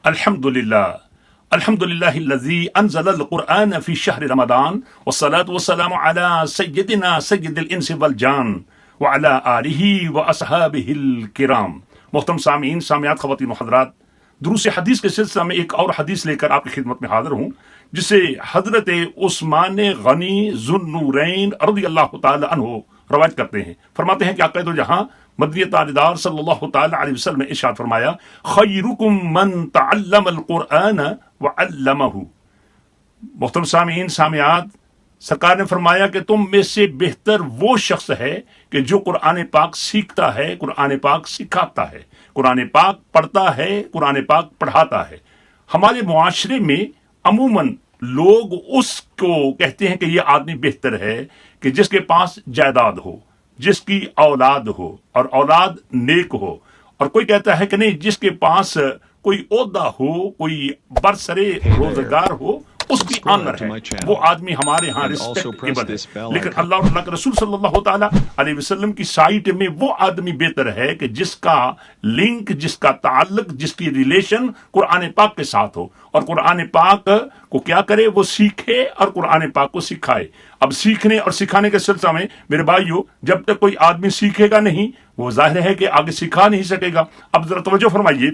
الحمدللہ الحمدللہ الذی انزل القرآن فی شہر رمضان والصلاة والسلام علی سیدنا سید الانس والجان وعلی آلہ واصحابہ الکرام۔ محترم سامعین، سامعات، خواتین و حضرات، دروس حدیث کے سلسلہ میں ایک اور حدیث لے کر آپ کی خدمت میں حاضر ہوں، جسے حضرت عثمان غنی ذو النورین رضی اللہ تعالی عنہ روایت کرتے ہیں۔ فرماتے ہیں کہ آقا دو جہاں مدنی تاجدار صلی اللہ تعالی علیہ وسلم نے ارشاد فرمایا، خیرکم من تعلم القرآن وعلمہ۔ محترم سامعین، سامعات، سرکار نے فرمایا کہ تم میں سے بہتر وہ شخص ہے کہ جو قرآن پاک سیکھتا ہے، قرآن پاک سکھاتا ہے، قرآن پاک پڑھتا ہے، قرآن پاک پڑھاتا ہے۔ ہمارے معاشرے میں عموماً لوگ اس کو کہتے ہیں کہ یہ آدمی بہتر ہے کہ جس کے پاس جائیداد ہو، جس کی اولاد ہو اور اولاد نیک ہو، اور کوئی کہتا ہے کہ نہیں، جس کے پاس کوئی عہدہ ہو، کوئی برسرے روزگار ہو، اس کی آنر ہے، وہ آدمی ہمارے ہاں رسپیکٹیبل ہے۔ لیکن اللہ اور اللہ کے رسول صلی اللہ تعالیٰ علیہ وسلم کی سائٹ میں وہ آدمی بہتر ہے کہ جس کا لنک، جس کا تعلق، جس کی ریلیشن قرآن پاک کے ساتھ ہو، اور قرآن پاک کو کیا کرے، وہ سیکھے اور قرآن پاک کو سکھائے۔ اب سیکھنے اور سکھانے کے سلسلہ میں میرے بھائیو، جب تک کوئی آدمی سیکھے گا نہیں، وہ ظاہر ہے کہ آگے سکھا نہیں سکے گا۔ اب ذرا توجہ فرمائیے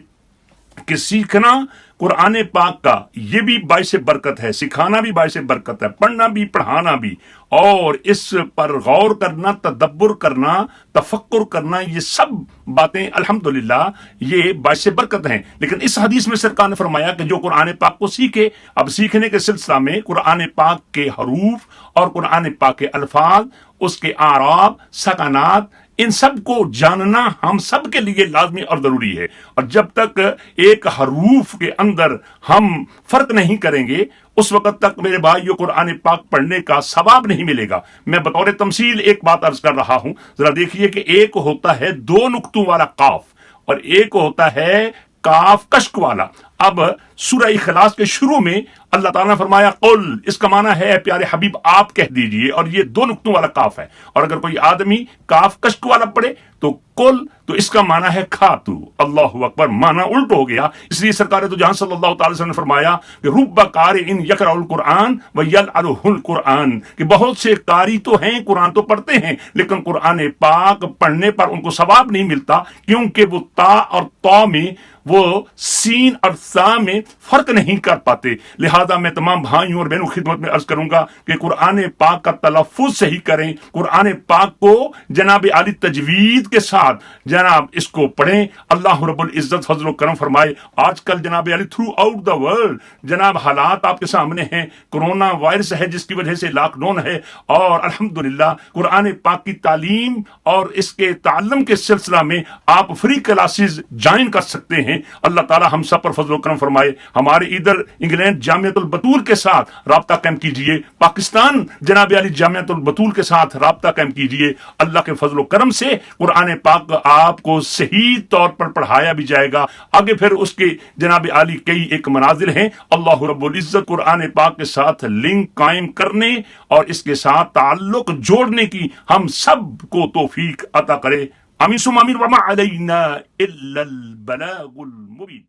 کہ سیکھنا قرآن پاک کا یہ بھی باعث برکت ہے، سکھانا بھی باعث برکت ہے، پڑھنا بھی، پڑھانا بھی، اور اس پر غور کرنا، تدبر کرنا، تفکر کرنا، یہ سب باتیں الحمدللہ یہ باعث برکت ہیں۔ لیکن اس حدیث میں سرکار نے فرمایا کہ جو قرآن پاک کو سیکھے، اب سیکھنے کے سلسلہ میں قرآن پاک کے حروف اور قرآن پاک کے الفاظ، اس کے اعراب، سکنات، ان سب کو جاننا ہم سب کے لیے لازمی اور ضروری ہے۔ اور جب تک ایک حروف کے اندر ہم فرق نہیں کریں گے، اس وقت تک میرے بھائیو قرآن پاک پڑھنے کا ثواب نہیں ملے گا۔ میں بطور تمثیل ایک بات عرض کر رہا ہوں، ذرا دیکھیے کہ ایک ہوتا ہے دو نقطوں والا قاف، اور ایک ہوتا ہے کاف کشک والا۔ اب سورہ اخلاص کے شروع میں اللہ تعالیٰ نے فرمایا قل، اس کا معنی ہے پیارے حبیب آپ کہہ دیجئے، اور یہ دو نقطوں والا کاف ہے۔ اور اگر کوئی آدمی کاف کشک والا پڑھے تو قل، تو اس کا معنی ہے کھاتو۔ اللہ اکبر، معنی الٹ ہو گیا۔ اس لیے سرکار تو جہاں صلی اللہ تعالی وسلم نے فرمایا کہ رب قارئ یقرأ القرآن ویلعنہ القرآن، کہ بہت سے قاری تو ہیں، قرآن تو پڑھتے ہیں، لیکن قرآن پاک پڑھنے پر ان کو ثواب نہیں ملتا، کیونکہ وہ تا اور طا میں، وہ سین اور سا میں فرق نہیں کر پاتے۔ لہذا میں تمام بھائیوں اور بہنوں خدمت میں عرض کروں گا کہ قرآن پاک کا تلفظ صحیح کریں، قرآن پاک کو جناب عالی تجوید کے ساتھ جناب اس کو پڑھیں۔ اللہ رب العزت فضل و کرم فرمائے۔ آج کل جناب علی تھرو آؤٹ دا ورلڈ جناب حالات آپ کے سامنے ہیں، کرونا وائرس ہے جس کی وجہ سے لاک ڈاؤن ہے، اور الحمدللہ قرآن پاک کی تعلیم اور اس کے تعلم کے سلسلہ میں آپ فری کلاسز جوائن کر سکتے ہیں۔ اللہ تعالی ہم سب پر فضل و کرم فرمائے۔ ہمارے ادھر انگلینڈ جامعۃ البتول کے ساتھ رابطہ قائم کیجئے، پاکستان جناب علی جامعۃ البتول کے ساتھ رابطہ قائم کیجئے۔ اللہ کے فضل و کرم سے قرآن پاک آپ کو صحیح طور پر پڑھایا بھی جائے گا۔ آگے پھر اس کے جناب علی کئی ایک منازل ہیں۔ اللہ رب العزت قرآن پاک کے ساتھ لنک قائم کرنے اور اس کے ساتھ تعلق جوڑنے کی ہم سب کو توفیق عطا کرے۔ آمین ثم آمین، وما علینا الا البلاغ المبین۔